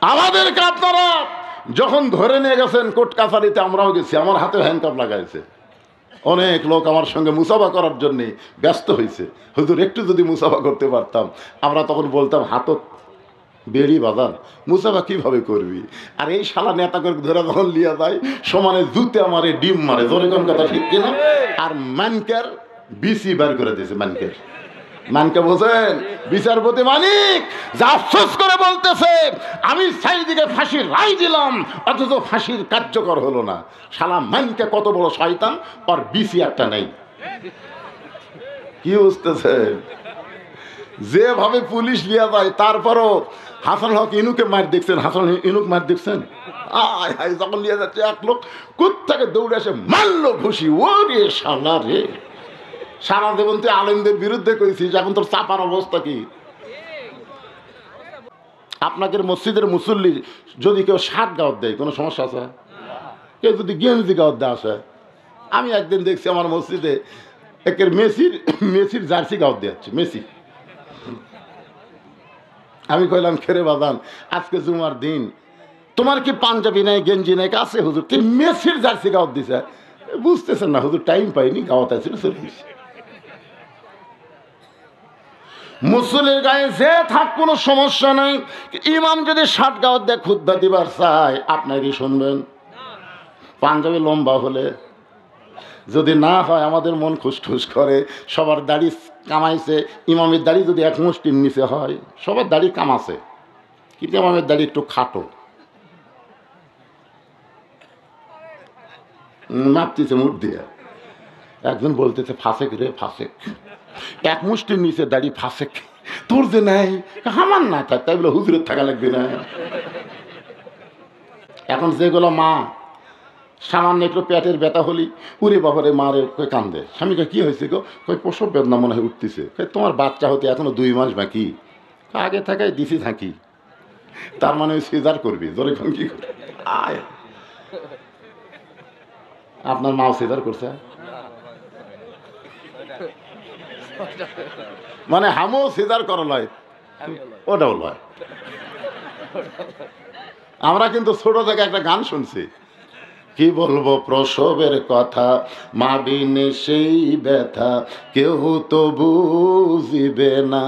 আমাদেরকে আপনারা যখন ধরে নিয়ে গেছেন কোর্ট কাছারিতে, আমরাও গেছি, আমার হাতে হ্যান্ডকাপ লাগাইছে। অনেক লোক আমার সঙ্গে মুসাফা করার জন্যে ব্যস্ত হয়েছে, হুজুর একটু যদি মুসাফা করতে পারতাম। আমরা তখন বলতাম হাতত বেড়ি বাজান, মুসাফা কিভাবে করবি? আর এই শালা নেতা করে ধরে যখন লিয়া যায় সমানে জুতে আমারে ডিম মারে, জোরে কোন কথা ঠিক কিনা? আর মানকার বিসি বার করে দিয়েছে। মানকে বোঝেন? বিচারপতি মানিক যা আফসোস করে বলতেছে, আমি সাইদিকে ফাঁসির রায় দিলাম অথচ ফাঁসির কার্যকর হলো না। শালা মানকে কত বড় শয়তান, আর বিসি একটা নেই। কি বুঝতেছে? যেভাবে পুলিশ লিয়া যায়, তারপরও হাসান হক ইনুকে মার দেখছেন? হাসান ইনুক মার দেখছেন? যখন লিয়া যাচ্ছে এক লোক কোত্থেকে দৌড়ে এসে মারলো ঘুষি। ওরে শালা রে, সারা জীবন তুই আলেমদের বিরুদ্ধে করেছিস, এখন তোর চাপার অবস্থা কি? আপনাদের মসজিদের মুসল্লি যদি কেউ শার্ট গাওয়াত দেয় কোনো সমস্যা আছে? কেউ যদি গেঞ্জি গাওয়াত দেয় আসে? আমি একদিন দেখছি আমার মসজিদে একের মেসির জার্সি গাওয়াত দিচ্ছে, মেসি। আমি কইলাম খেরে বাদান, আজকে জুমার দিন তোমার কি পাঞ্জাবি নেই, গেঞ্জি নেই? আছে হুজুর, কি মেসির জার্সি গাওয়াত দিছে? বুঝতেছেন না হুজুর, টাইম পাইনি, গাওয়াত আসছিল চল্লিশ। মুসল্লির গায়ে যে থাক কোনো সমস্যা নেই, ইমাম যদি শার্ট গাওয়াত দেয় খুতবা দিবার চায়, আপনারই শুনবেন? পাঞ্জাবি লম্বা হলে যদি না হয় আমাদের মন খুশখুশ করে। সবার দাড়ি কামাইছে, ইমামের দাড়ি যদি এক মুষ্টির নিচে হয়, সবার দাড়ি কামাছে, কিন্তু ইমামের দাড়ি একটু খাটো, মাপতেছে মুখ দিয়ে। একজন বলতেছে ফাঁসেক রে ফাঁসেক, এক মুষ্টির নিচে দাড়ি ফাঁসেক। তোর যে নাই, আমার না থাক, তাই বলে হুজুরের থাকা লাগবে না। এখন যেগুলো মা সামান্য একটু পেটের ব্যথা হলি উরে বাবারে মারে কই কান্দে, স্বামীকে কি হয়েছে গো? কই প্রসব বেদনা মনে হয় উঠতেছে। তোমার বাচ্চা হতে এখনো 2 মাস বাকি, আগে থাকায় দিছি থাকি, তার মানে ওই সিজার করবি। জোরে কোন কি করে? আয়, আপনার মাও সিজার করছে? মানে হামও সিজার করা লয়, ওটাও লয়। আমরা কিন্তু ছোট থেকে একটা গান শুনছি, কি বলবো প্রসবের কথা, মা বিনে সেই ব্যথা কেউ তো বুঝিবে না।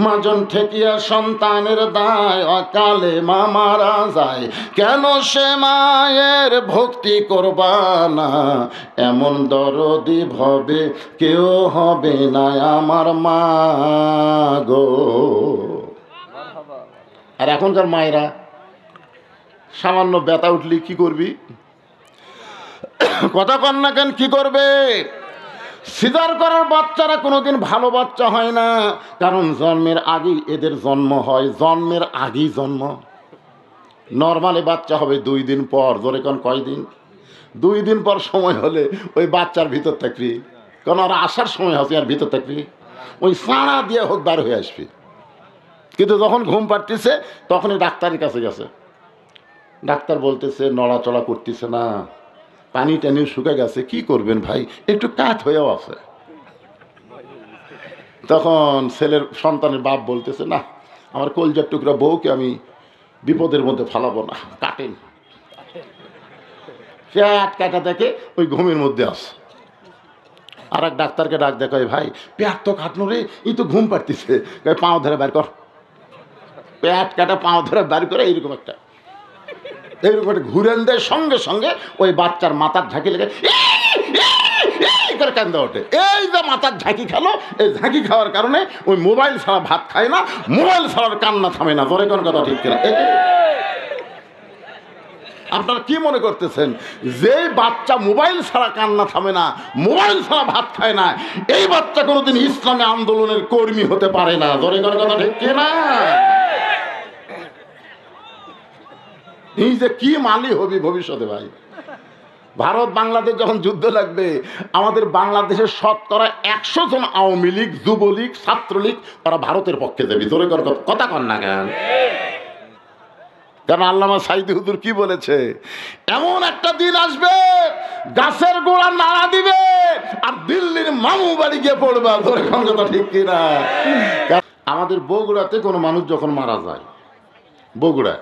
মাজন ঠেকিয়া সন্তানের দায়, অকালে মা মারা যায়, কেন সে মায়ের ভক্তি করবা না? এমন দরদি ভবে কেউ হবে না আমার মা গো। আর এখনকার মায়েরা সামান্য ব্যথা উঠলি কি করবি? কথা কন না কেন, কি করবে? সিজার করার বাচ্চারা কোনোদিন ভালো বাচ্চা হয় না, কারণ জন্মের আগেই এদের জন্ম হয়, জন্মের আগেই জন্ম। নর্মালি বাচ্চা হবে 2 দিন পর। জোরে কোন কয়দিন? 2 দিন পর সময় হলে ওই বাচ্চার ভিতর থাকবি, কারণ আর আসার সময় হবে আর ভিতর থাকবি, ওই সাড়া দিয়ে হোক বার হয়ে আসবি। কিন্তু যখন ঘুম পাড়তেছে তখনই ডাক্তারের কাছে গেছে, ডাক্তার বলতেছে নড়াচড়া করতেছে না, পানি টানি শুকে গেছে, কি করবেন ভাই, একটু কাত হয়েও আছে। তখন ছেলের সন্তানের বাপ বলতেছে, না আমার কলজার টুকরা বউকে আমি বিপদের মধ্যে ফালাবো না, কাটেন। পেট কাটা দেখে ওই ঘুমের মধ্যে আসে। আর এক ডাক্তারকে ডাক দেখায়, ভাই পেট তো কাটনো রে, ই তো ঘুম পাড়তেছে, পাও ধরে বের কর। পেট কাটা পাও ধরে বের করে এইরকম একটা ঘুরেন দেয়, সঙ্গে সঙ্গে ওই বাচ্চার মাথার ঝাঁকি লেগে করে কান্দা ওঠে। এই যে মাথার ঝাঁকি খেলো, এই ঝাঁকি খাওয়ার কারণে ওই মোবাইল ছাড়া ভাত খায় না, মোবাইল ছাড়ার কান্না থামে না। ধরে কোন কথা ঠিক কিনা? আপনারা কি মনে করতেছেন যে বাচ্চা মোবাইল ছাড়া কান্না থামে না, মোবাইল ছাড়া ভাত খায় না, এই বাচ্চা কোনোদিন ইসলামী আন্দোলনের কর্মী হতে পারে না? ধরে কোন কথা ঠিক কিনা? এই যে কি মালি হবি ভবিষ্যতে ভাই? ভারত বাংলাদেশ যখন যুদ্ধ লাগবে, আমাদের বাংলাদেশের শতকরা 100 জন আওয়ামী লীগ, যুবলীগ, ছাত্রলীগ তারা ভারতের পক্ষে যাবে। জোরে কথা কন না কেন? কারণ আল্লামা সাইদি হুজুর কি বলেছে, এমন একটা দিন আসবে গাছের গোড়া নাড়া দিবে আর দিল্লির মামু বাড়ি গিয়ে পড়বে। জোরে কথা ঠিক কিনা? আমাদের বগুড়াতে কোনো মানুষ যখন মারা যায়, বগুড়া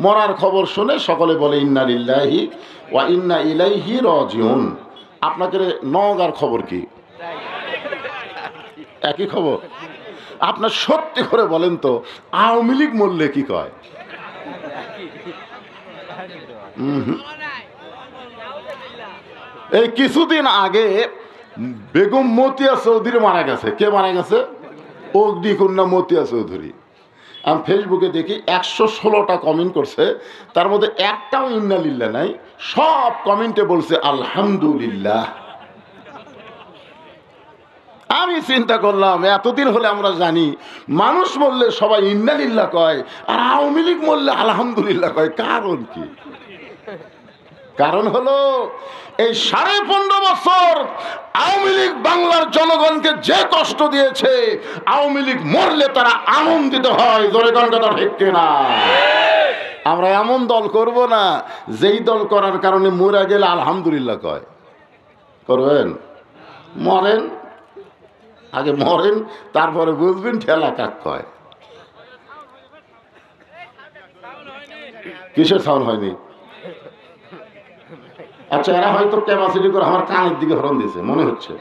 মরার খবর শুনে সকলে বলে ইন্না লিল্লাহি ওয়া ইন্না ইলাইহি রাজিউন। আপনাকে নওগাঁর খবর কি? একই খবর? আপনার সত্যি করে বলেন তো, আওয়ামী লীগ মরলে কি কয়? এই কিছুদিন আগে বেগম মতিয়া চৌধুরী মারা গেছে। কে মারা গেছে? অগ্নিকন্যা মতিয়া চৌধুরী। আমি ফেসবুকে দেখি 116টা কমেন্ট করছে, তার মধ্যে একটাও ইন্না লিল্লাহ নাই, সব কমেন্টে বলছে আলহামদুলিল্লাহ। আমি চিন্তা করলাম, এতদিন হলে আমরা জানি মানুষ মরলে সবাই ইন্না লিল্লাহ কয়, আর আওয়ামী লীগ মরলে আলহামদুলিল্লাহ কয়। কারণ কি? কারণ হলো এই 15.5 বছর আওয়ামী লীগ বাংলার জনগণকে যে কষ্ট দিয়েছে, আওয়ামী লীগ মরলে তারা আনন্দিত হয়। জোরে কথা ঠিক কিনা? আমরা এমন দল করব না যেই দল করার কারণে মরে গেলে আলহামদুলিল্লাহ কয়। করবেন? মরেন, আগে মরেন, তারপরে বুঝবেন ঠেলা কাক কয়। কিসের সাউন্ড হয়নি? আচ্ছা, এরা হয়তো ক্যাপাসিটি করে আমার কানের দিকে হরণ দিয়েছে মনে হচ্ছে।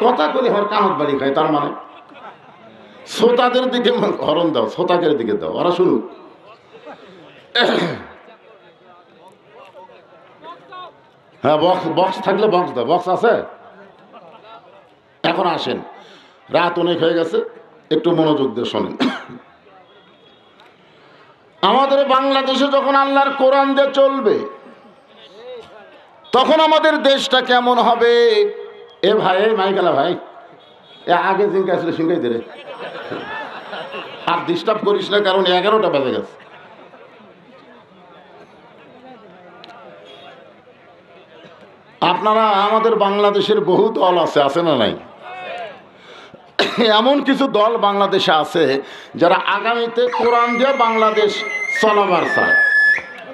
কথা বলি আমার কানত বাড়ি খায়, তার মানে শ্রোতাদের দিকে হরণ দাও, শ্রোতাদের দিকে দাও, ওরা শুনুক। হ্যাঁ, বক্স থাকলে বক্স দাও। বক্স আছে? এখন আসেন, রাত অনেক হয়ে গেছে, একটু মনোযোগ দিয়ে শোনেন। আমাদের বাংলাদেশে যখন আল্লাহর কোরআন দিয়ে চলবে, তখন আমাদের দেশটা কেমন হবে? এ ভাই, এই মাইকালা ভাই, এ আগে জিঙ্কা আসলে সিঙ্গাই দে রে, আর ডিস্টার্ব করিস না, কারণ 11টা বেজে গেছে। আপনারা, আমাদের বাংলাদেশের বহু দল আছে না নাই? এমন কিছু দল বাংলাদেশে আছে যারা আগামীতে কোরআন দিয়ে বাংলাদেশ চলাবার চায়।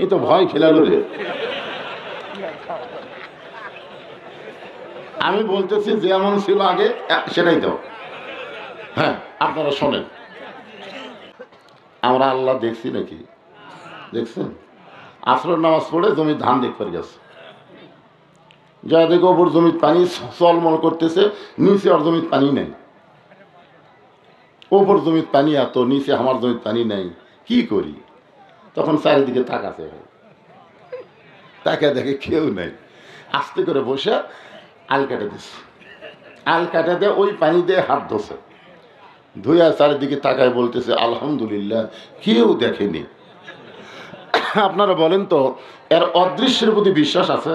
এই তো ভয় খেলালো রে। আমি বলতেছি যেমন ছিল আগে সেটাই দাও। হ্যাঁ, আপনারা শোনেন, আমরা আল্লাহ দেখছি নাকি? দেখছেন? আসরের নামাজ পড়ে জমি ধান দেখতে গেছে, যা দেখো ওপর জমির পানি চলমল করতেছে, নিচে আর জমির পানি নেই। ওপর জমির পানি এত, নিচে আমার জমির পানি নেই, কি করি? তখন চারিদিকে তাকাছে, তাকে দেখে কেউ নেই, আস্তে করে বসে আল কাটে দিচ্ছে। আল কাটা দিয়ে ওই পানি দিয়ে হাত ধোছে, ধুইয়া চারিদিকে তাকায় বলতেছে আলহামদুলিল্লাহ, কেউ দেখেনি। আপনারা বলেন তো, এর অদৃশ্যের প্রতি বিশ্বাস আছে?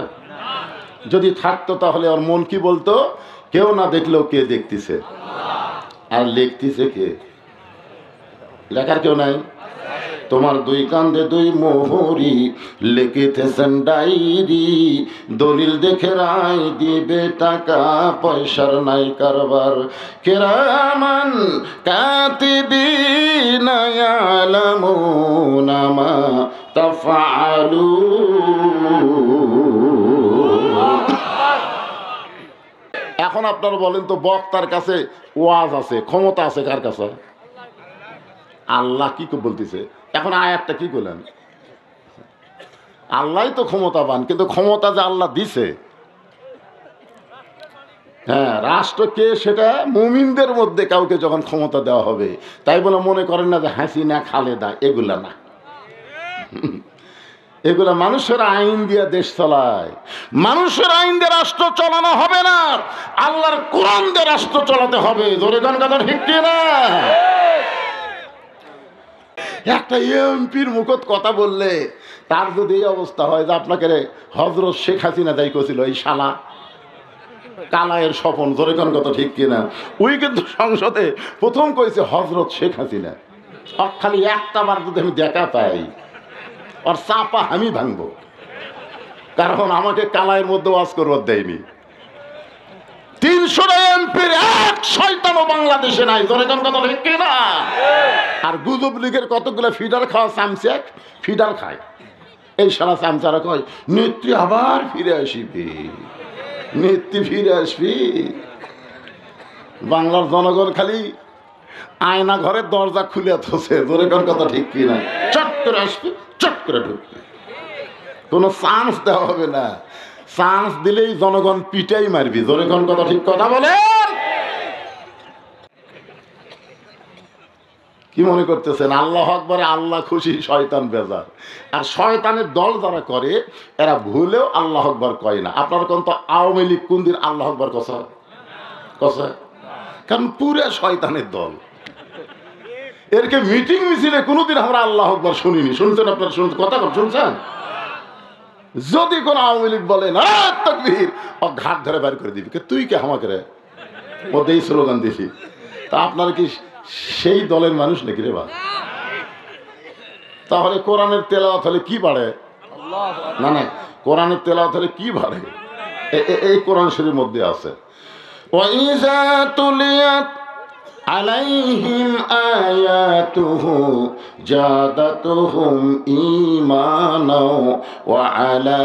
যদি থাকতো তাহলে ওর মন কি বলতো? কেউ না দেখলেও কে দেখতেছে, আর লিখতেছে কে? লেখার কেউ নাই? তোমার দুই কান্দে দুই মোহরি, লিখিতেছেন ডায়েরি, দলিল দেখে রায় দিবে, টাকা পয়সার নাই কারবার। কিরামান কাতিবিনা ইয়ালামুনা মা তাফআলুন। এখন আপনারা বলেন তো, বক্তার কাছে ওয়াজ আছে, ক্ষমতা আছে কার কাছে? আল্লাহ কি বলতেছে? এখন আয়াতটা কি করলেন? আল্লাহই তো ক্ষমতাবান, কিন্তু ক্ষমতা যে আল্লাহ দিছে, হ্যাঁ, রাষ্ট্র কে সেটা মুমিনদের মধ্যে কাউকে যখন ক্ষমতা দেওয়া হবে, তাই বলে মনে করেন না যে হাসিনা, খালেদা, এগুলা না। এগুলা মানুষের আইন দিয়ে দেশ চালায়। মানুষের আইন দিয়ে রাষ্ট্র চালানো হবে না, আল্লাহর কোরআন দিয়ে রাষ্ট্র চালাতে হবে। জোরে গান কথা ঠিক না? একটা এমপির মুখত কথা বললে তার যদি এই অবস্থা হয় যে আপনাকে হজরত শেখ হাসিনা দায়ী করছিল, এই শালা কালায়ের স্বপন। জোরে গান কথা ঠিক কিনা? ওই কিন্তু সংসদে প্রথম কইছে হজরত শেখ হাসিনা। খালি একটা বার যদি আমি দেখা পাই, আর চাপা আমি ভাঙবো, কারণ আমাকে কালায়ের মধ্যে ওয়াজ করবার দেয়নি। 300 এমপির এক শয়তানও বাংলাদেশে নাই। জোরে গান কথা ঠিক কিনা? আর গুজব লীগের কতগুলো ফিডার খাওয়া চামচে ফিডার খায়, এই সারা চামচারা কয় নেত্রী আবার ফিরে আসবি, নেত্রী ফিরে আসবি। বাংলার জনগণ খালি আয়না ঘরের দরজা খুলে থসে, জোরে কোন কথা ঠিক কিনা, চট করে আসবে, চট করে ঢুকবে, কোনো চান্স দেওয়া হবে না। চান্স দিলেই জনগণ পিটাই মারবি, জোরে কোন কথা ঠিক কথা বলে। কি মনে করতেছেন আল্লাহ আকবারে আল্লাহ খুশি, শয়তান বেজার। আর শয়তানের দল যারা করে এরা ভুলেও আল্লাহ আকবার কয় না। আপনার কোন তো আওয়ামী লীগ কোন দিন আল্লাহ আকবার কষা কষা, কারণ পুরো শয়তানের দল। এরকে মিটিং মিছিলে কোনোদিন আমরা আল্লাহ আকবার শুনিনি। শুনছেন আপনার? কথা শুনছেন? যদি কোন আওয়ামী লীগ বলে না তাকবীর, ও ঘাট ধরে বের করে দিবি, তুই কে আমাকে রে, ও দেই স্লোগান দিছি। তা আপনার কি সেই দলের মানুষ নাকি রে বা? তাহলে কোরআনের তেলাওয়াত হলে কি বাড়ে? না না, কোরআনের তেলাওয়াত হলে কি বাড়ে? এই কোরআন শরীফের মধ্যে আছে, ওয়াইযা তুলিয়াত আলাইহিম আয়াতুহু জাদাতুহুম ঈমানাও ওয়া আলা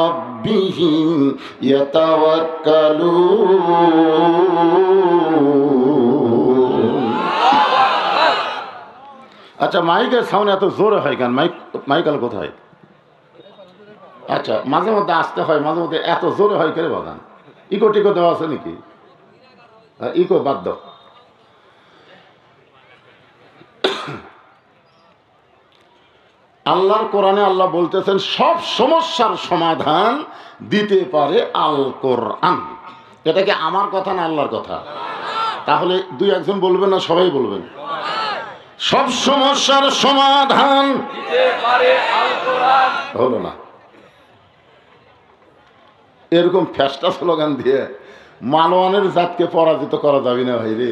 রাব্বিহিম ইয়াতাওয়াক্কালুন। আচ্ছা, মাইকের সাউন্ড এত জোরে হয় কেন? মাইক আলো কোথায়? আচ্ছা, মাঝে মধ্যে আসতে হয়, মাঝে মধ্যে এত জোরে হয় কেন বাগান? ইকো টিকো দেওয়া আছে নাকি? ইকো বাদ দাও। আল্লাহর কোরআনে আল্লাহ বলতেছেন সব সমস্যার সমাধান দিতে পারে আল কোরআন। এটা কি আমার কথা না আল্লাহর কথা? তাহলে দুই একজন বলবেন না সবাই বলবেন? সব সমস্যার সমাধান দিতে পারে আল কোরআন। হলো না, এরকম ফেস্টা স্লোগান দিয়ে মালওয়ানের জাতকে পরাজিত করা যাবে না ভাই রে।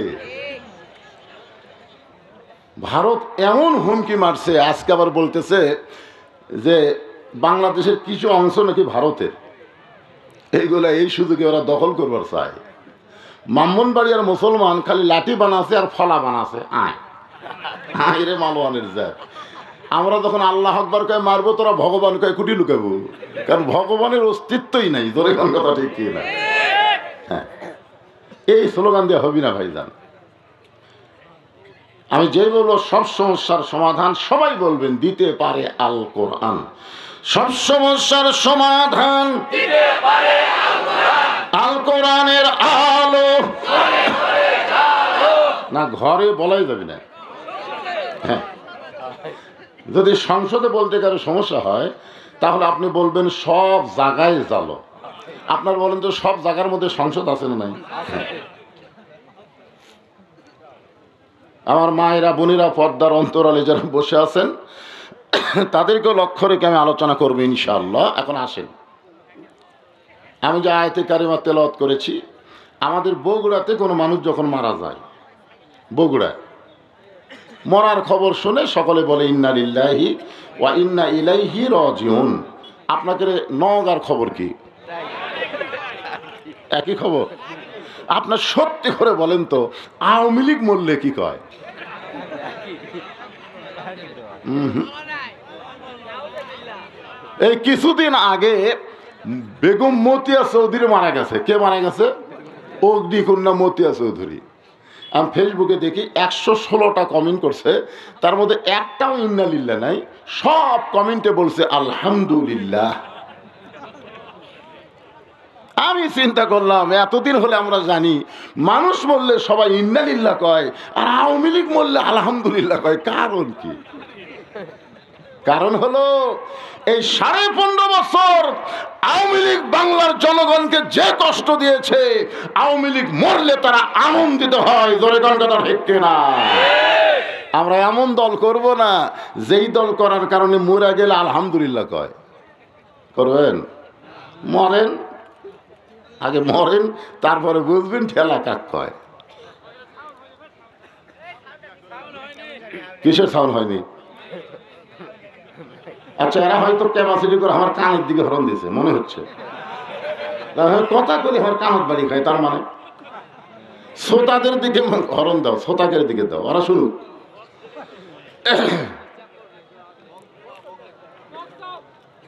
ভারত এমন হুমকি মারছে, আজকে আবার বলতেছে যে বাংলাদেশের কিছু অংশ নাকি ভারতের, এইগুলা এই সুযোগে ওরা দখল করবার চায়। ব্রাহ্মণবাড়িয়ার মুসলমান খালি লাঠি বানাছে আর ফলা বানাছে, আয় রে মালওয়ানের জাত। আমরা যখন আল্লাহ আকবার কয়ে মারবো, তোরা ভগবান কয়ে কুটি লুকাবো, কারণ ভগবানের অস্তিত্বই নাই। তোর কোন কথা ঠিক কি না? হ্যাঁ, এই স্লোগান দিয়ে হবি না ভাইজান। আমি যে বলবো সব সমস্যার সমাধান সবাই বলবেন দিতে পারে আল কোরআন। সব সমস্যার সমাধান দিতে পারে আল কোরআনের আলো। না, ঘরে বলাই যাবে না। হ্যাঁ, যদি সংসদে বলতে কারো সমস্যা হয় তাহলে আপনি বলবেন সব জায়গায় জালো। আপনার বলেন তো সব জায়গার মধ্যে সংসদ আছে না নাই? আমার মায়েরা বোনেরা পর্দার অন্তরালে যারা বসে আছেন তাদেরকেও লক্ষ্য রেখে আমি আলোচনা করবো ইনশাআল্লাহ। এখন আসেন, আমি যে আয়াতে কারিমা তেলাওয়াত করেছি, আমাদের বগুড়াতে কোনো মানুষ যখন মারা যায়, বগুড়ায় মরার খবর শুনে সকলে বলে ইন্না লিল্লাহি ওয়া ইন্না ইলাইহি রাজিউন। আপনাকে নওগাঁর খবর কি? একই খবর। আপনার সত্যি করে বলেন তো আওয়ামী লীগ মরলে কি কয়? এই কিছুদিন আগে বেগম মতিয়া চৌধুরী মারা গেছে। কে মারা গেছে? অগ্নিকন্যা মতিয়া চৌধুরী। আমি ফেসবুকে দেখি 116টা কমেন্ট করছে, তার মধ্যে একটাও ইন্না লিল্লাহ নাই। সব কমেন্টে বলছে আলহামদুলিল্লাহ। আমি চিন্তা করলাম এতদিন হলে আমরা জানি মানুষ মরলে সবাই ইন্না লিল্লাহ কয়, আর আওয়ামী লীগ মরলে আলহামদুলিল্লাহ কয়। কারণ কি? কারণ হলো এই 15.5 বছর আওয়ামী লীগ বাংলার জনগণকে যে কষ্ট দিয়েছে, আওয়ামী লীগ মরলে তারা আনন্দিত হয়। জোরে কথা ঠিক কিনা? আমরা এমন দল করব না যেই দল করার কারণে মরে গেলে আলহামদুলিল্লাহ কয়। করবেন? মরেন, আগে মরেন, তারপরে বুঝবেন ঠেলা কাক কয়। কিসের সাউন্ড হয়নি? আচ্ছা, এরা হয়তো ক্যাপাসিটি করে আমার কানের দিকে হরণ দিয়েছে মনে হচ্ছে। কথা বলে আমার কানত বাড়ি খায়, তার মানে শ্রোতাদের দিকে হরণ দাও, শ্রোতাদের দিকে দাও, ওরা শুনুক।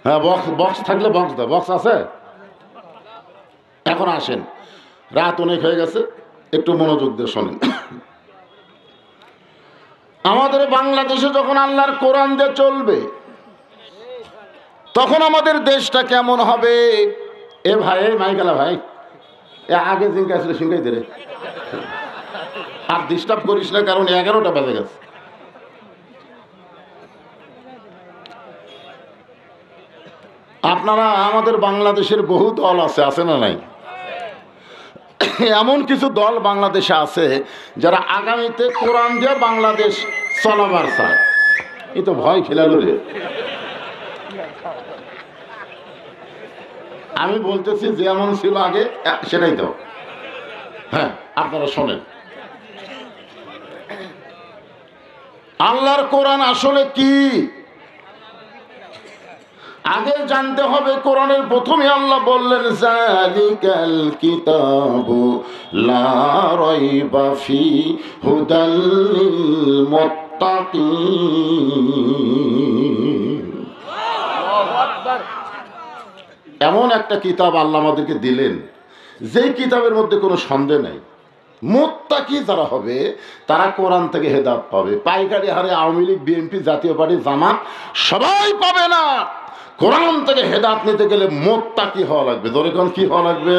হ্যাঁ, বক্স থাকলে বক্স দাও। বক্স আছে? এখন আসেন, রাত অনেক হয়ে গেছে, একটু মনোযোগ দিয়ে শোনেন। আমাদের বাংলাদেশে যখন আল্লাহর কোরআন দিয়ে চলবে তখন আমাদের দেশটা কেমন হবে? এ ভাই, এই মাইকালা ভাই, এ আগে জিঙ্কা আসলে সিঙ্গাই দে রে, আর ডিস্টার্ব করিস না, কারণ 11টা বেজে গেছে। আপনারা, আমাদের বাংলাদেশের বহু দল আছে না নাই? এমন কিছু দল বাংলাদেশে আছে যারা আগামীতে কোরআন দিয়ে বাংলাদেশ চলাবার চায়। এই তো ভয় খেলালো রে। আমি বলতেছি যেমন ছিল আগে সেটাই তো। হ্যাঁ, আপনারা শোনেন, আল্লাহর কোরআন আসলে কি আগে জানতে হবে। কোরআনের প্রথমে আল্লাহ বললেন, যালিকাল কিতাবু লা রাইবা ফি হুদাল লিল মুত্তাকিন। এমন একটা কিতাব আল্লাহ আমাদেরকে দিলেন, যেই কিতাবের মধ্যে কোনো সন্দেহ নাই। মুত্তাকি যারা হবে তারা কোরআন থেকে হেদায়েত পাবে। পাইকারি হারে আওয়ামী লীগ, বিএনপি, জাতীয় পার্টি, জামাত সবাই পাবে না। কোরআন থেকে হেদায়েত নিতে গেলে মুত্তাকি হওয়া লাগবে। ধরে কোন কি হওয়া লাগবে?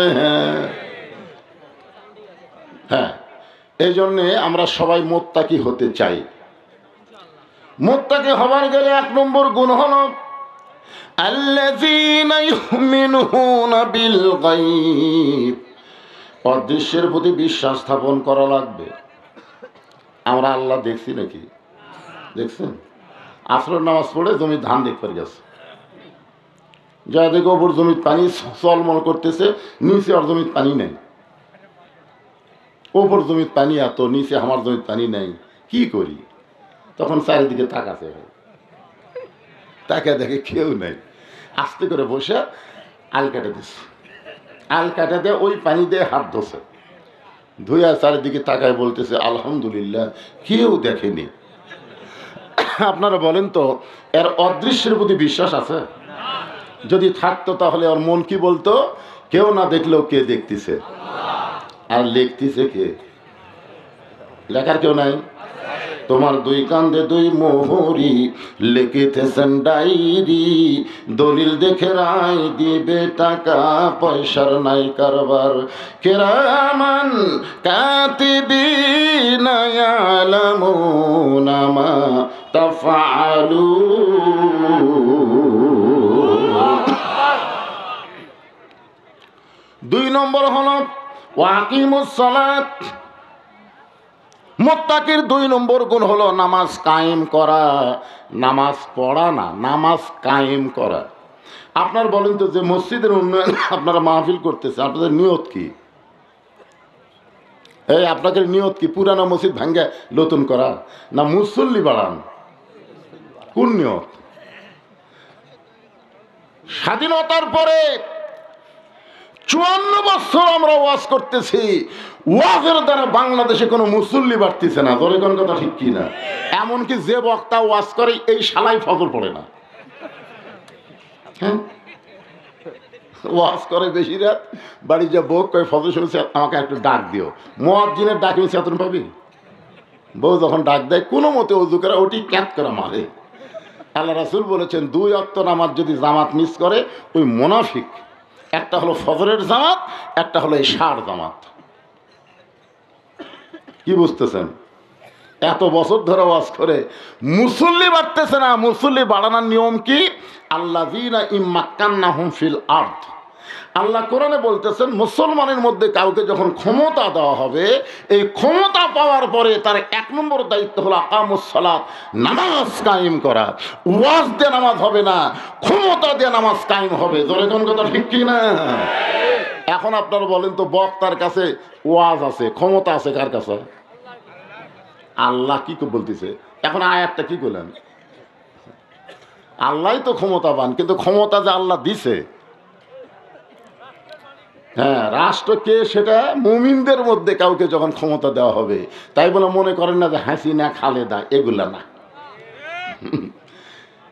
হ্যাঁ, এই জন্যে আমরা সবাই মুত্তাকি হতে চাই। মুত্তাকি হবার গেলে 1 নম্বর গুণ হলো আল্লাযীনা ইউমিনুনা বিল গায়ব। অদৃশ্যের প্রতি বিশ্বাস স্থাপন করা লাগবে। আমরা আল্লাহ দেখছি নাকি? দেখছেন? আসরের নামাজ পড়ে জমি ধান দেখতে গেছে, যা দেখো ওপর জমির পানি চলমল করতেছে, নিচে আর জমির পানি নেই। ওপর জমির পানি এত, নিচে আমার জমির পানি নেই, কি করি? তখন চারিদিকে তাকাতে হয়, তাকে দেখে কেউ নেই। আস্তে করে বসে আল কাটে দিচ্ছে, আল কাটে দিয়ে ওই পানি দিয়ে হাত ধোছে, ধুয়া চারিদিকে তাকায় বলতেছে আলহামদুলিল্লাহ, কেউ দেখেনি। আপনারা বলেন তো, এর অদৃশ্যের প্রতি বিশ্বাস আছে? যদি থাকতো তাহলে ওর মন কি বলতো? কেউ না দেখলেও কে দেখতেছে, আর লিখতেছে কে? লেখার কেউ নাই। তোমার 2 কান্দে 2 মোহরি, লিখিতেছেন ডায়েরি, দলিল দেখে রায় দিবে, টাকা পয়সার নাই কারবার। কিরামান কাতিবিনা ইয়ালামুনা মা তাফআলুন। 2 নম্বর হলো ওয়াকিমুস সালাত। মুত্তাকির 2 নম্বর গুণ হলো নামাজ কায়েম করা। নামাজ পড়া না, নামাজ কায়েম করা। আপনার বলেন তো, যে মসজিদের উন্নয়ন আপনারা মাহফিল করতেছেন, আপনাদের নিয়ত কি? এই আপনাদের নিয়ত কি? পুরানো মসজিদ ভাঙ্গে নতুন করা, না মুসল্লি বাড়ান? কোন নিয়ত? স্বাধীনতার পরে 54 বছর আমরা ওয়াজ করতেছি, ওয়াজের দ্বারা বাংলাদেশে কোনো মুসল্লি বাড়তেছে না। ধরে কোন কথা ঠিক কি না? এমনকি যে বক্তা ওয়াজ করে এই শালাই ফজর পড়ে না। হ্যাঁ, ওয়াজ করে বেশি রাত, বাড়ি যা বউ কয় ফজর শুনেছে আমাকে একটু ডাক দিও। মুয়াজ্জিনের ডাক হয়েছে এত পাবি? বউ যখন ডাক দেয় কোনো মতে অজু করে ওটি ক্যাত করে মারে। আল্লাহ রাসূল বলেছেন 2 ওয়াক্ত নামাজ যদি জামাত মিস করে ওই মুনাফিক। একটা হলো ফজরের জামাত, একটা হলো এশার জামাত। কি বুঝতেছেন? এত বছর ধরে ওয়াজ করে মুসল্লি বাড়তেছে না। মুসল্লি বাড়ানোর নিয়ম কি? আল্লাযীনা ইম্মাক্কান্নাহুম ফিল আরদ। আল্লাহ কোরআনে বলতেছেন, মুসলমানের মধ্যে কাউকে যখন ক্ষমতা দেওয়া হবে, এই ক্ষমতা পাওয়ার পরে তার 1 নম্বর দায়িত্ব হলো আকামুস সালাত, নামাজ কায়েম করা। ওয়াজ দিয়ে নামাজ হবে না, ক্ষমতা দিয়ে নামাজ কায়েম হবে। ধরে কোন কথা ঠিক কি না? এখন আপনারা বলেন তো, বক্তার কাছে ওয়াজ আছে, ক্ষমতা আছে কার কাছে? আল্লাহ কি বলতেছে? এখন আয়াতটা কি করলেন? আল্লাহই তো ক্ষমতাবান, কিন্তু ক্ষমতা যে আল্লাহ দিছে, হ্যাঁ, রাষ্ট্র কে সেটা মুমিনদের মধ্যে কাউকে যখন ক্ষমতা দেওয়া হবে, তাই বলে মনে করেন না যে হাসিনা, খালেদা, এগুলা না।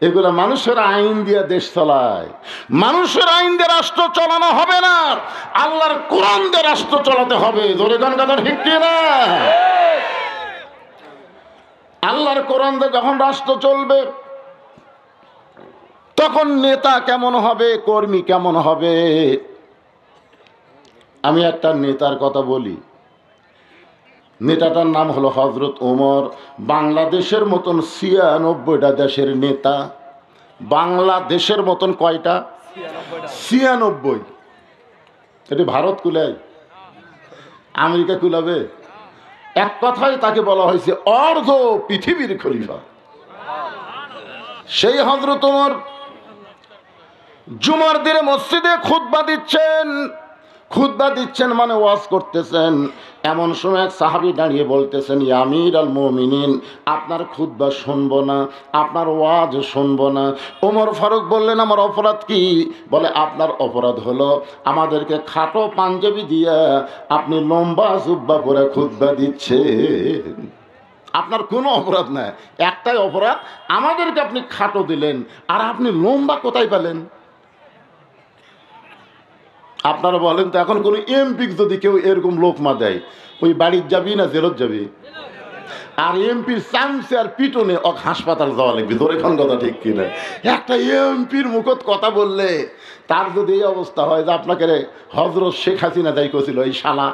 এগুলা মানুষের আইন দিয়ে দেশ চালায়। মানুষের আইন দিয়ে রাষ্ট্র চালানো হবে না, আল্লাহর কোরআন দিয়ে রাষ্ট্র চালাতে হবে। ধরে গান কথা ঠিক কি না? আল্লাহর কোরআন দিয়ে যখন রাষ্ট্র চলবে তখন নেতা কেমন হবে, কর্মী কেমন হবে। আমি একটা নেতার কথা বলি। নেতাটার নাম হলো হযরত ওমর। বাংলাদেশের মতন ৯৬টা দেশের নেতা। বাংলাদেশের মতন কয়টা? ৯৬। এটি ভারত কুলায়, আমেরিকা কুলাবে? এক কথায় তাকে বলা হয়েছে অর্ধ পৃথিবীর খলিফা। সেই হযরত ওমর জুমার দিনে মসজিদে খুতবা দিচ্ছেন মানে ওয়াজ করতেছেন। এমন সময় এক সাহাবী দাঁড়িয়ে বলতেছেন, ইয়া আমির আল মুমিনিন, আপনার খুতবা শুনবো না, আপনার ওয়াজ শুনবো না। ওমর ফারুক বললেন, আমার অপরাধ কি? বলে, আপনার অপরাধ হলো আমাদেরকে খাটো পাঞ্জাবি দিয়া আপনি লম্বা জুব্বা পরে খুতবা দিচ্ছেন। আপনার কোনো অপরাধ নাই, একটাই অপরাধ, আমাদেরকে আপনি খাটো দিলেন, আর আপনি লম্বা কোথায় পেলেন? আপনারা বলেন তো, এখন কোনো এমপি যদি কেউ এরকম লোকমা দেয়, ওই বাড়ির যাবি না জেলত যাবি? আর এমপির চামচে আর পিটনে হাসপাতাল যাওয়া লাগবে। ধরে খান কথা ঠিক কিনা? একটা এমপির মুখত কথা বললে তার যদি এই অবস্থা হয় যে আপনাকে হযরত শেখ হাসিনা যাই করছিল, এই শালা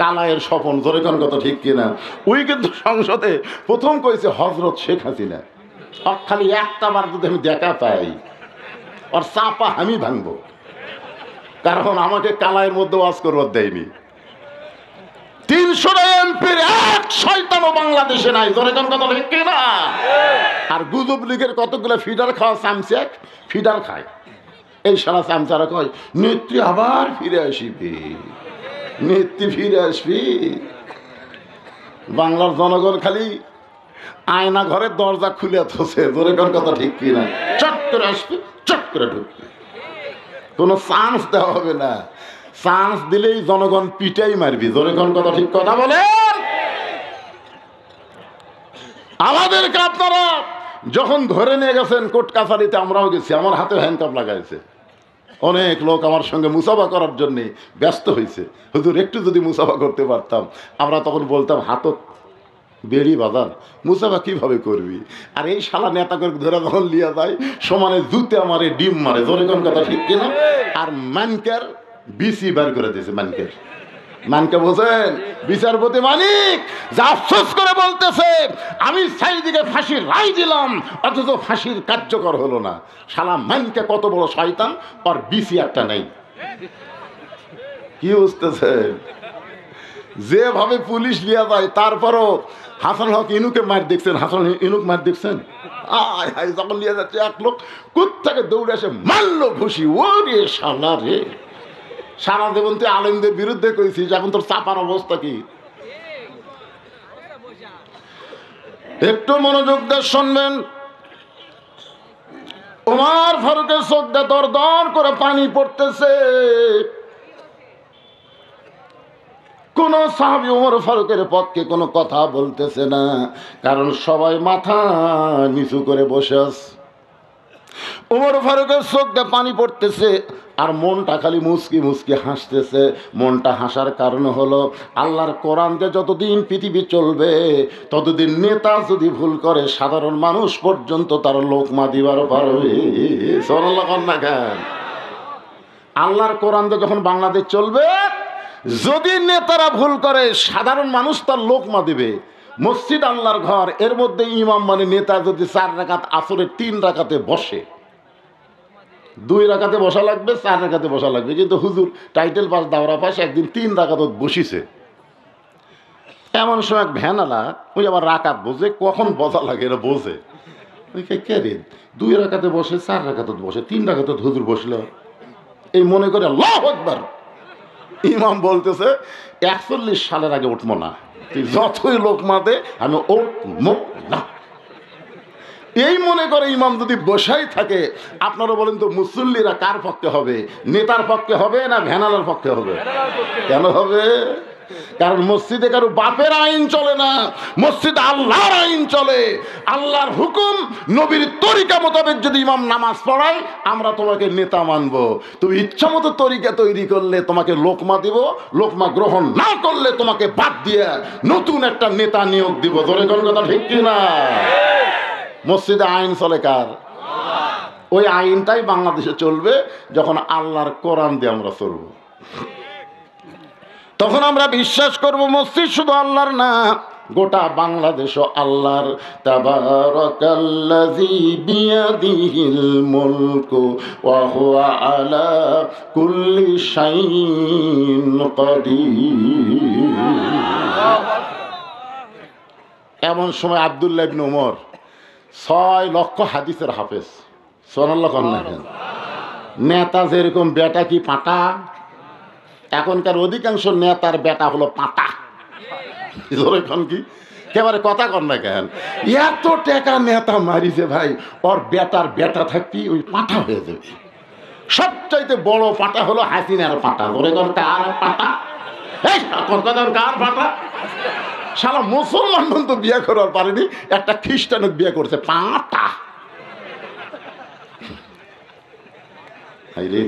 কালায়ের স্বপন, ধরে খান কথা ঠিক কিনা? ওই কিন্তু সংসদে প্রথম কইছে হযরত শেখ হাসিনা। খালি একটা বার যদি আমি দেখা পাই, আর চাপা আমি ভাঙবো, কারণ আমাকে কালায়ের মধ্যে ওয়াজ করবার দেয়নি। ৩০০ এমপির এক শয়তানও বাংলাদেশে নাই, ধরে কোন কথা ঠিক কিনা? আর গুজব লীগের কতগুলো ফিডার খাওয়া চামচে ফিডার খায়। এই সারা চামচারা কয়, নেত্রী আবার ফিরে আসবি, নেত্রী ফিরে আসবি। বাংলার জনগণ খালি আয়না ঘরের দরজা খুলে থসে, ধরে কোন কথা ঠিক কিনা? চট করে আসবি, চট করে ঢুকবি, কোনো চান্স দেওয়া হবে না। চান্স দিলেই জনগণ পিটাই মারবি, ধরে কোন কথা ঠিক কথা বলে। আমাদেরকে আপনারা যখন ধরে নিয়ে গেছেন কোর্ট কাছারিতে, আমরাও গেছি, আমার হাতে হ্যান্ডকাপ লাগাইছে। অনেক লোক আমার সঙ্গে মুসাফা করার জন্যে ব্যস্ত হয়েছে, হুজুর একটু যদি মুসাফা করতে পারতাম। আমরা তখন বলতাম, হাতত বেড়ি বাজার, মুসাফা কিভাবে করবি? আর এই শালা নেতা করে ধরে যখন লিয়া যায়, সমানে জুতে মারে, ডিম মারে, ধরে কোন কথা ঠিক কিনা? আর মানকের বিসি বার করে দিয়েছে। মানকে বোঝেন? বিচারপতি মানিক যা আফসোস করে বলতেছে, আমি সাইদিকে ফাঁসির রায় দিলাম, অথচ ফাঁসির কার্যকর হলো না। শালা মানকে কত বড় শয়তান, আর বিসি একটা নেই। কি বুঝতেছে? যেভাবে পুলিশ লিয়া যায়, তারপরও হাসান হক ইনুকে মার দেখছেন? হাসান ইনুক মার দেখছেন? যখন লিয়া যাচ্ছে, এক লোক কোত্থেকে দৌড়ে এসে মারলো ঘুষি। ওরে শালা রে, সারা জীবন তুই আলেমদের বিরুদ্ধে করেছিস, এখন তোর চাপার অবস্থা কি? একটু মনোযোগ দিয়ে শুনবেন। ওমর ফারুকের চোখ দিয়ে দর দর করে পানি পড়তেছে। কোন সাহাবী ওমর ফারুকের পক্ষে কোনো কথা বলতেছে না, কারণ সবাই মাথা নিচু করে বসে আছে। ওমর ফারুকের চোখ দিয়ে পানি পড়তেছে, আর মনটা খালি মুচকি মুচকি হাসতেছে। মনটা হাসার কারণ হলো, আল্লাহর কোরআন দিয়ে যতদিন পৃথিবী চলবে, ততদিন নেতা যদি ভুল করে, সাধারণ মানুষ পর্যন্ত তার লোকমা দিবার পারবে। আল্লাহর কোরআন দিয়ে যখন বাংলাদেশ চলবে, যদি নেতারা ভুল করে, সাধারণ মানুষ তার লোকমা দিবে। মসজিদ আল্লাহর ঘর, এর মধ্যে ইমাম মানে নেতা যদি ৪ রাকাত আসরের ৩ রাকাতে বসে, 2 রাকাতে বসা লাগবে, 4 রাকাতে বসা লাগবে। কিন্তু হুজুর টাইটেল পাস, দাওরা পাস, একদিন 3 রাকাত বসিছে। এমন সময় এক ভ্যানালা, ওই আবার রাকাত বোঝে, কখন বসা লাগে এটা বোঝে। কে রে, 2 রাকাতে বসে, 4 রাকাত বসে, 3 রাকাত হুজুর বসলো, এই মনে করে আল্লাহু আকবার। ইমাম বলতেছে, 41 সালের আগে উঠবো না, তুই যতই লোক মাদে আমি উঠবো না। এই মনে করে ইমাম যদি বসাই থাকে, আপনারা বলেন তো মুসল্লিরা কার পক্ষে হবে? নেতার পক্ষে হবে না ভ্যানালার পক্ষে হবে? কেন হবে? কারণ মসজিদে কারো বাপের আইন চলে না, মসজিদে আল্লাহর আইন চলে। আল্লাহর হুকুম, নবীর তরিকা মোতাবেক যদি ইমাম নামাজ পড়ায় আমরা তোমাকে নেতা মানব। তুমি ইচ্ছা মতো তরিকা তৈরি করলে তোমাকে লোকমা দিব, লোকমা গ্রহণ না করলে তোমাকে বাদ দিয়ে নতুন একটা নেতা নিয়োগ দিব। ধরে কোন কথা ঠিক কিনা? মসজিদে আইন চলে কার? ওই আইনটাই বাংলাদেশে চলবে যখন আল্লাহর কোরআন দিয়ে আমরা চলব। তখন আমরা বিশ্বাস করব মসজিদ শুধু আল্লাহর না, গোটা বাংলাদেশও আল্লাহর। তাবারাকাল্লাযী বিয়াদিহিল মুলকু ওয়া হুয়া আলা কুল্লি শাইইন কাদির। এমন সময় আব্দুল্লাহ ইবনে ওমর 6 লক্ষ হাদিসের হাফেজ, সুবহানাল্লাহ কন্যা। নেতা যেরকম বেটা কি পাটা, এখনকার অধিকাংশ নেতার বেটা হলো পাটা। এখন কি একেবারে কথা কর না কেন? এত টাকা নেতা মারিছে ভাই, ওর বেটার বেটা থাকবি ওই পাটা হয়ে যাবে। সবচাইতে বড় পাটা হলো হাসিনার পাটা। ওরে কার পাটা? এই কার পাটা? শালা মুসলমান তো বিয়ে করার পারেনি, একটা খ্রিস্টানক বিয়ে করছে পাটা। হাইরে,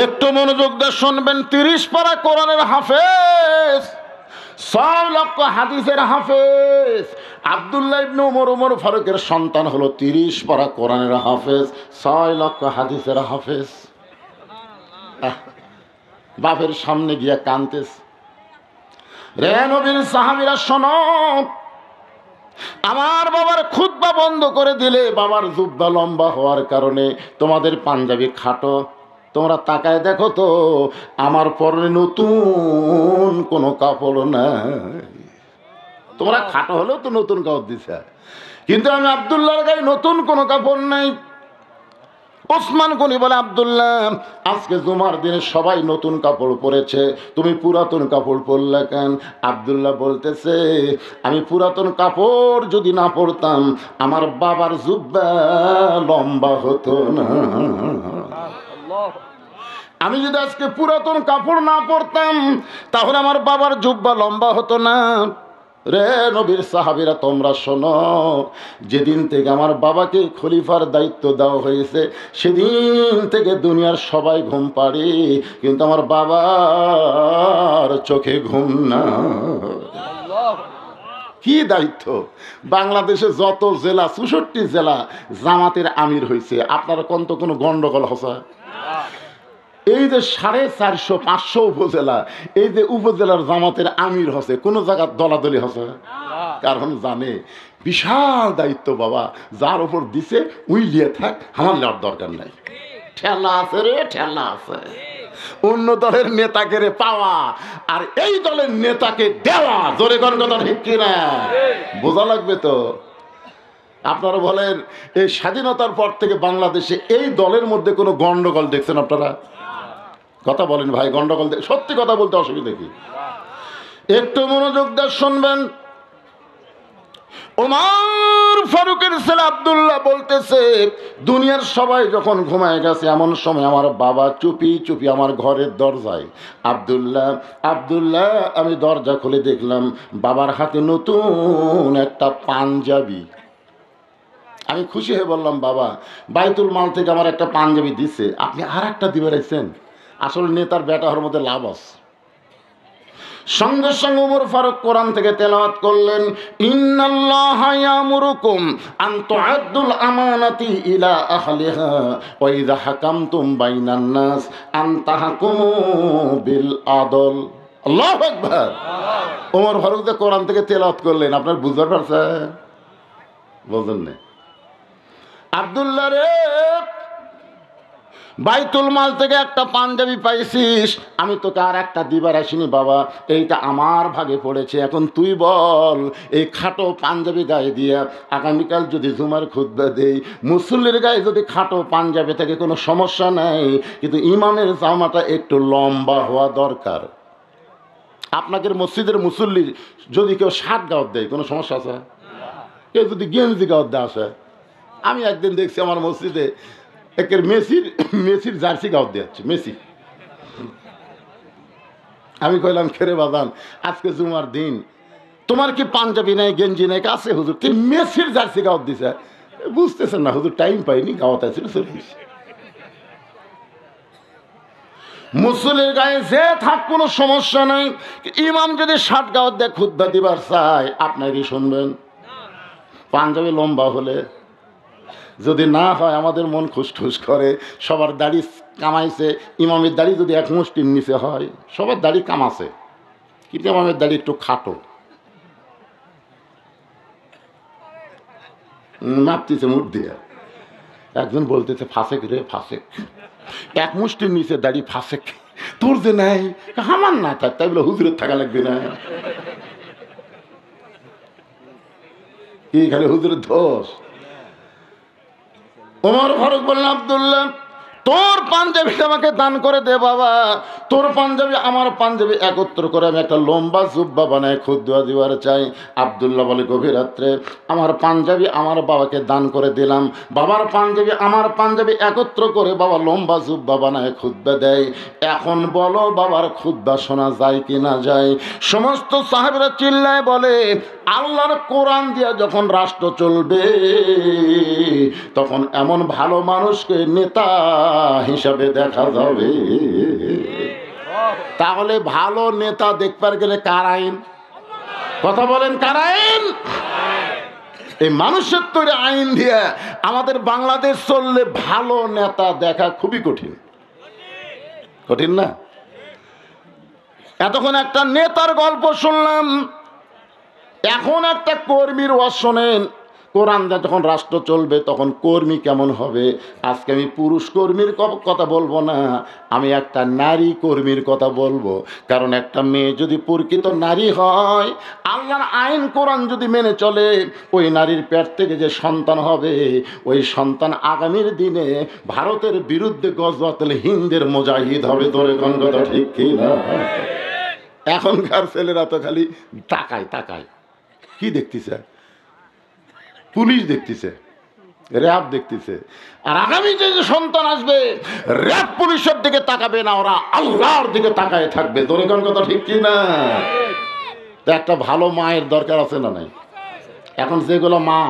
একটু মনোযোগ দিয়ে শুনবেন। 30 পারা কোরআনের হাফেজ, 6 লক্ষ হাদিসের হাফেজ আব্দুল্লাহ ইবনে ওমর, ওমর ফারুকের সন্তান হলো 30 পারা কোরআনের হাফেজ, 6 লক্ষ হাদিসের হাফেজ। বাপের সামনে গিয়া কানতেস। রে নবীর সাহাবীরা শোনো, আমার বাবার খুতবা বন্ধ করে দিলে বাবার জুব্বা লম্বা হওয়ার কারণে তোমাদের পাঞ্জাবি খাটো। তোমরা তাকায় দেখো তো, আমার পরনে নতুন কোনো কাপড় নাই। তোমরা খাটো হলেও তো নতুন কাপড় দিছে, কিন্তু আমি আব্দুল্লাহর গায়ে নতুন কোনো কাপড় নাই। ওসমান গনি বলে, আব্দুল্লাহ আজকে জুমার দিনে সবাই নতুন কাপড় পরেছে, তুমি পুরাতন কাপড় পরলে কেন? আব্দুল্লাহ বলতেছে, আমি পুরাতন কাপড় যদি না পরতাম আমার বাবার জুব্বা লম্বা হতো না। আমি যদি আজকে পুরাতন কাপড় না পরতাম তাহলে আমার বাবার জুব্বা লম্বা হতো না। রে নবীর সাহাবীরা তোমরা শোনো, যেদিন থেকে আমার বাবাকে খলিফার দায়িত্ব দেওয়া হয়েছে সেদিন থেকে দুনিয়ার সবাই ঘুম পাড়ে, কিন্তু আমার বাবার চোখে ঘুম না। কি দায়িত্ব! বাংলাদেশে যত জেলা, 64 জেলা জামাতের আমির হয়েছে, আপনারা কোন তো কোনো গন্ডগোল হসা? এই যে 450-500 উপজেলা, এই যে উপজেলার জামাতের আমির হসে, কোন জায়গার দলাদলি হসে? কারণ জানে বিশাল দায়িত্ব বাবা, যার উপর দিছে উইলিয়ে থাক, আমার নেওয়ার দরকার নাই। ঠেলা আছে রে, ঠেলা আছে। অন্য দলের নেতাকে রে পাওয়া আর এই দলের নেতাকে দেওয়া, জোরে কোন কথা ঠিক কিনা? বোঝা লাগবে তো। আপনারা বলেন, এই স্বাধীনতার পর থেকে বাংলাদেশে এই দলের মধ্যে কোনো গন্ডগোল দেখছেন আপনারা? কথা বলেন ভাই, গন্ডগোল সত্যি কথা বলতে অসুবিধা কি? একটু মনোযোগ দিয়ে শুনবেন। ওমর ফারুকের ছেলে আব্দুল্লাহ বলতেছে, দুনিয়ার সবাই যখন ঘুমায় গেছে এমন সময় আমার বাবা চুপি চুপি আমার ঘরের দরজায়, আব্দুল্লাহ আব্দুল্লাহ, আমি দরজা খুলে দেখলাম বাবার হাতে নতুন একটা পাঞ্জাবি। আমি খুশি হয়ে বললাম, বাবা বাইতুল মাল থেকে আমার একটা পাঞ্জাবি দিছে, আপনি আর একটা দিবে রাখছেন। আসলে নেতার বেটা হওয়ার মধ্যে লাভ আছে। সঙ্গে সঙ্গে ওমর ফারুক কোরআন থেকে তেলাওয়াত করলেন, ইন্নাল্লাহা ইয়ামুরুকুম আন তুআদ্দুল আমানাতি ইলা আহলিহা ওয়া ইযা হাকামতুম বাইনান নাস আন তাহকুমু বিল আদল। আল্লাহু আকবার। ওমর ফারুক যে কোরআন থেকে তেলাওয়াত করলেন, আপনার বুঝতে পারছেন? বুঝেন না? আব্দুল্লাহ রে, বাইতুল মাল থেকে একটা পাঞ্জাবি পাইছিস, আমি তোকে আর একটা দিবার আসিনি বাবা, এইটা আমার ভাগে পড়েছে। এখন তুই বল, এই খাটো পাঞ্জাবি গায়ে দিয়া আগামীকাল যদি জুমার খুতবা দেই, মুসল্লির গায়ে যদি খাটো পাঞ্জাবি থাকে কোনো সমস্যা নাই, কিন্তু ইমামের জামাটা একটু লম্বা হওয়া দরকার। আপনাদের মসজিদের মুসল্লি যদি কেউ শার্ট গাওয়াত দেয় কোনো সমস্যা আছে? কেউ যদি গেঞ্জি গাওয়াত দেয় আসে? আমি একদিন দেখছি আমার মসজিদে একের মেসির জার্সি গাওয়াত দিয়ে যাচ্ছে, মেসি আমি কইলাম খেরে বাদান, আজকে জুমার দিন, তোমার কি পাঞ্জাবি নাই, গেঞ্জি নাই? আছে হুজুর। তুই মেসির জার্সি গাওয়াত দিছে। বুঝতেছেন না হুজুর, টাইম পাইনি, গাওয়াত আসছিল, চলে গেছে। মুসলির গায়ে যে থাক কোনো সমস্যা নাই, ইমাম যদি 60 গাওয়াত দিয়ে খুতবা দিবার চায়, আপনারই শুনবেন? পাঞ্জাবি লম্বা হলে যদি না হয়, আমাদের মন খুশখুশ করে। সবার দাড়ি কামাইছে, ইমামের দাড়ি যদি এক মুষ্টির নিচে হয়, সবার দাড়ি কামাছে, কিন্তু ইমামের দাড়ি একটু খাটো, মাপতেছে মুঠ দিয়ে। একজন বলতেছে ফাঁসেক রে ফাঁসেক, এক মুষ্টির নিচে দাড়ি ফাঁসেক। তোর যে নাই, আমার না থাক, তাই বলে হুজুরের থাকা লাগবে না? কি খালি হুজুরের দোষ? ওমর ফারুক বললেন, আব্দুল্লাহ, তোর পাঞ্জাবিটা আমাকে দান করে দে বাবা। তোর পাঞ্জাবি আমার পাঞ্জাবি একত্র করে আমি একটা লম্বা জুব্বা বানায় খুতবা দিবার চাই। আব্দুল্লাহ বলে, গভীর রাত্রে আমার পাঞ্জাবি আমার বাবাকে দান করে দিলাম। বাবার পাঞ্জাবি আমার পাঞ্জাবি একত্র করে বাবা লম্বা জুব্বা বানায় খুতবা দেয়। এখন বলো বাবার খুতবা শোনা যায় কি না যায়? সমস্ত সাহাবীরা চিল্লায় বলে, আল্লাহর কোরআন দিয়া যখন রাষ্ট্র চলবে, তখন এমন ভালো মানুষকে নেতা হিসাবে দেখা যাবে। তাহলে ভালো নেতা দেখবার গেলে কার আইন? কথা বলেন, কার আইন? এই মানুষের তৈরি আইন দিয়ে আমাদের বাংলাদেশ চললে ভালো নেতা দেখা খুবই কঠিন। কঠিন না? এতক্ষণ একটা নেতার গল্প শুনলাম, এখন একটা কর্মীর ওয়াজ শোনেন। কোরআন যখন রাষ্ট্র চলবে তখন কর্মী কেমন হবে? আজকে আমি পুরুষ কর্মীর কথা বলবো না, আমি একটা নারী কর্মীর কথা বলবো। কারণ একটা মেয়ে যদি প্রকৃত নারী হয়, আল্লাহর আইন কোরআন যদি মেনে চলে, ওই নারীর পেট থেকে যে সন্তান হবে, ওই সন্তান আগামীর দিনে ভারতের বিরুদ্ধে গজওয়াতুল হিন্দের মুজাহিদ হবে। তোর কোন কথা ঠিক কি না? এখনকার ছেলেরা তো খালি তাকায় তাকায়। কি দেখতেছে? পুলিশ দেখতেছে, র্যাব দেখতেছে। আর আগামী যে সন্তান আসবে, র্যাব পুলিশের দিকে তাকাবে না, ওরা আল্লাহর দিকে তাকায় থাকবে। তোরে কোন কথা ঠিক কি না? একটা ভালো মায়ের দরকার আছে না নাই? এখন যেগুলো মা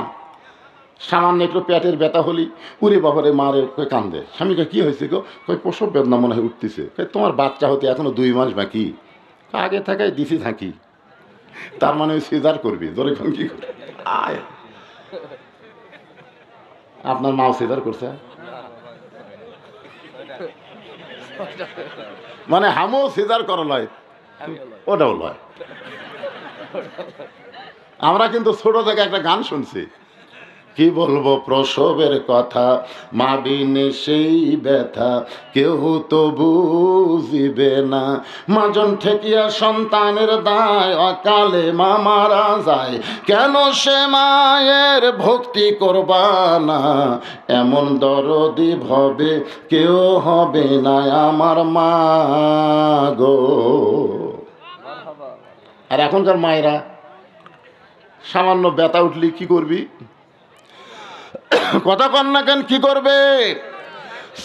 সামান্য একটু পেটের ব্যথা হলি, উরে বাবারে মারে কই কান্দে। স্বামীকে কি হয়েছে গো? কই প্রসব বেদনা মনে হয় উঠতেছে। তোমার বাচ্চা হতে এখনো 2 মাস বাকি। আগে থাকায় দিছি থাকি, তার মানে ওই সিজার করবি। ধরে কোন কি করে? আয়, আপনার মাও সিজার করছে? মানে হামও সিজার করা লয়, ওটাও লয়। আমরা কিন্তু ছোট থেকে একটা গান শুনছি, কি বলবো প্রসবের কথা, মা বিনে সেই ব্যথা কেউ তো বুঝিবে না। মাজন ঠেকিয়া সন্তানের দায়, অকালে মা মারা যায়, কেন সে মায়ের ভক্তি করবা না? এমন দরদি ভবে কেউ হবে না আমার মা গো। আর এখনকার মায়েরা সামান্য ব্যথা উঠলি কি করবি? কথা কন না কেন? কি করবে?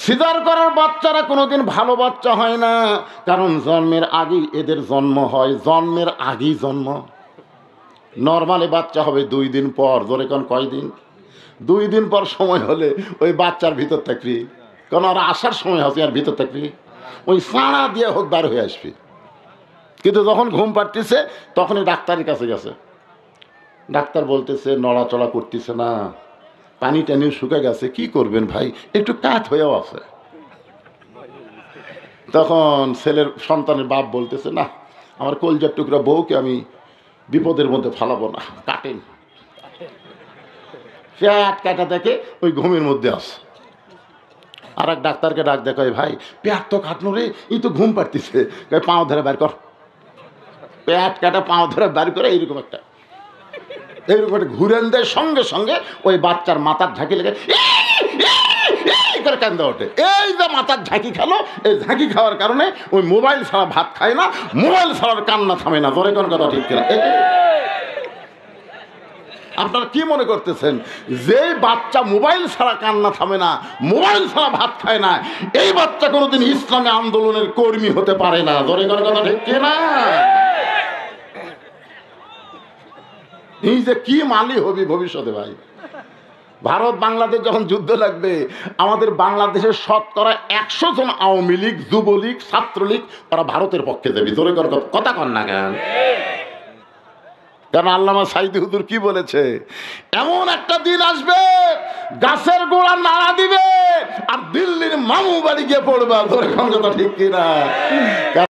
সিজার করার বাচ্চারা কোনোদিন ভালো বাচ্চা হয় না, কারণ জন্মের আগেই এদের জন্ম হয়, জন্মের আগেই জন্ম। নর্মালি বাচ্চা হবে 2 দিন পর। ধরে কোন কয়দিন? 2 দিন পর সময় হলে ওই বাচ্চার ভিতর থাকবি, কারণ ওরা আসার সময় হচ্ছে আর ভিতর থাকবি, ওই সাড়া দিয়ে হোক বার হয়ে আসবি। কিন্তু যখন ঘুম পাড়তেছে তখনই ডাক্তারের কাছে গেছে, ডাক্তার বলতেছে নড়াচড়া করতেছে না, পানি টানিও শুকে গেছে, কি করবেন ভাই, একটু কাত হয়েও আছে। তখন ছেলের সন্তানের বাপ বলতেছে, না আমার কলজার টুকরা বউকে আমি বিপদের মধ্যে ফালাবো না, কাটেন। পেট কাটা দেখে ওই ঘুমের মধ্যে আছে। আর এক ডাক্তারকে ডাক দেখায়, ভাই পেট তো কাটলো রে, এই তো ঘুম পাড়তেছে, পাও ধরে বের কর। পেট কাটা পাও ধরে বের করে এইরকম একটা ঘুরেন দেয়, সঙ্গে সঙ্গে ওই বাচ্চার মাথার ঝাঁকি লেগে করে কান্দা ওঠে। এই যে মাথার ঝাঁকি খেলো, এই ঝাঁকি খাওয়ার কারণে ওই মোবাইল ছাড়া ভাত খায় না, মোবাইল ছাড়ার কান্না থামে না। ধরে কোন কথা ঠিক কিনা? আপনারা কি মনে করতেছেন যে বাচ্চা মোবাইল ছাড়া কান্না থামে না, মোবাইল ছাড়া ভাত খায় না, এই বাচ্চা কোনোদিন ইসলামী আন্দোলনের কর্মী হতে পারে না? ধরে করার কথা ঠিক কিনা? এই যে কি মালি হবি ভবিষ্যতে ভাই? ভারত বাংলাদেশ যখন যুদ্ধ লাগবে, আমাদের বাংলাদেশের শতকরা 100 জন আওয়ামী লীগ, যুবলীগ, ছাত্রলীগ তারা ভারতের পক্ষে যাবে। জোরে কথা কন না কেন? কারণ আল্লামা সাইদি হুজুর কি বলেছে, এমন একটা দিন আসবে গাছের গোড়া নাড়া দিবে আর দিল্লির মামু বাড়ি গিয়ে পড়বে। জোরে কথা ঠিক কিনা?